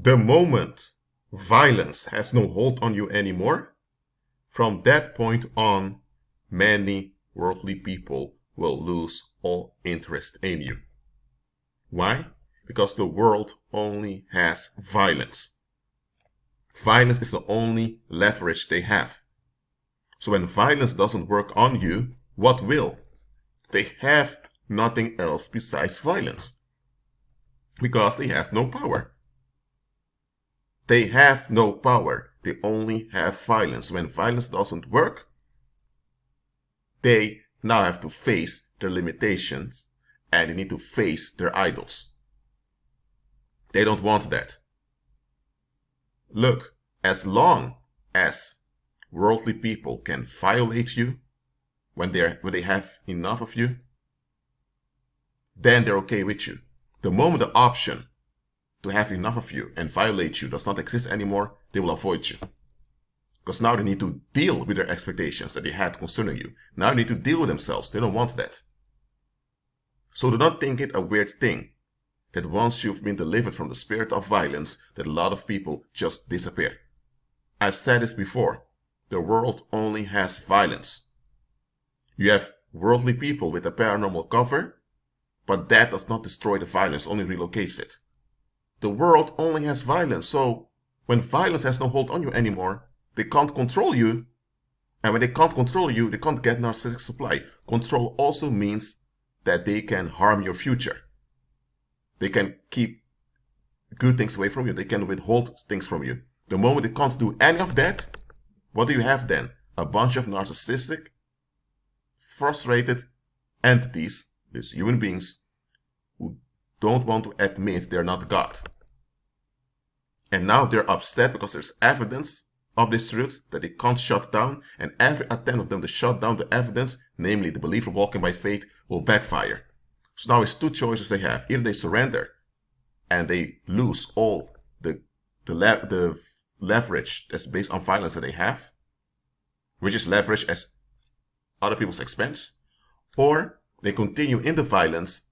The moment violence has no hold on you anymore, from that point on, many worldly people will lose all interest in you. Why? Because the world only has violence. Violence is the only leverage they have. So when violence doesn't work on you, what will? They have nothing else besides violence. Because they have no power. They have no power. They only have violence. When violence doesn't work, they now have to face their limitations and they need to face their idols. They don't want that. Look, as long as worldly people can violate you when they have enough of you, then they're okay with you. The moment the option to have enough of you and violate you does not exist anymore, they will avoid you. Because now they need to deal with their expectations that they had concerning you. Now they need to deal with themselves. They don't want that. So do not think it a weird thing that once you've been delivered from the spirit of violence, that a lot of people just disappear. I've said this before. The world only has violence. You have worldly people with a paranormal cover, but that does not destroy the violence, only relocates it. The world only has violence, so when violence has no hold on you anymore, they can't control you. And when they can't control you, they can't get narcissistic supply. Control also means that they can harm your future. They can keep good things away from you. They can withhold things from you. The moment they can't do any of that, what do you have then? A bunch of narcissistic, frustrated entities, these human beings, who don't want to admit they're not God. And now they're upset because there's evidence of this truth that they can't shut down, and every attempt of them to shut down the evidence, namely the believer walking by faith, will backfire. So now it's two choices they have. Either they surrender and they lose all the leverage that's based on violence that they have, which is leverage at other people's expense, or they continue in the violence,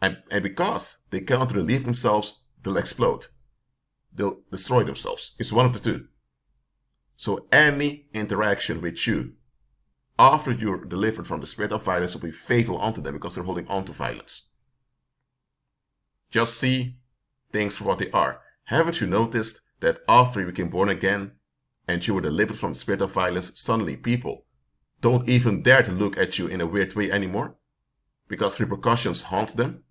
and because they cannot relieve themselves, they'll explode. They'll destroy themselves. It's one of the two. So any interaction with you after you're delivered from the spirit of violence will be fatal onto them because they're holding on to violence. Just see things for what they are. Haven't you noticed that after you became born again and you were delivered from the spirit of violence, suddenly people don't even dare to look at you in a weird way anymore? Because repercussions haunt them?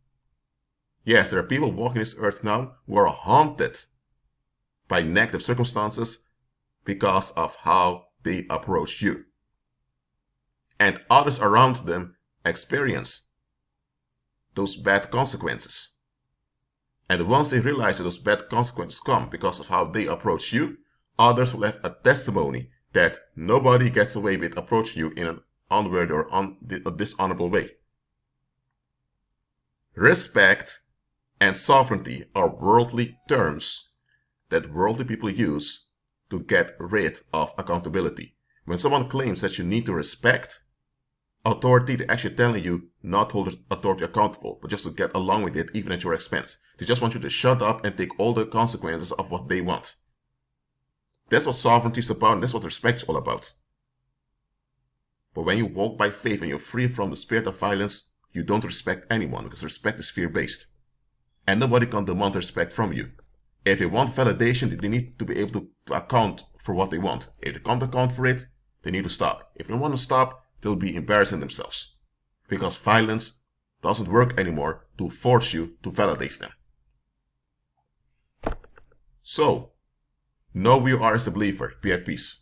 Yes, there are people walking this earth now who are haunted by negative circumstances because of how they approach you. And others around them experience those bad consequences. And once they realize that those bad consequences come because of how they approach you, others will have a testimony that nobody gets away with approaching you in an unworthy or a dishonorable way. Respect and sovereignty are worldly terms that worldly people use to get rid of accountability. When someone claims that you need to respect authority, they're actually telling you not to hold authority accountable, but just to get along with it even at your expense. They just want you to shut up and take all the consequences of what they want. That's what sovereignty is about, and that's what respect is all about. But when you walk by faith, when you're free from the spirit of violence, you don't respect anyone, because respect is fear-based. And nobody can demand respect from you. If they want validation, they need to be able to account for what they want. If they can't account for it, they need to stop. If they don't want to stop, they'll be embarrassing themselves. Because violence doesn't work anymore to force you to validate them. So, know who you are as a believer. Be at peace.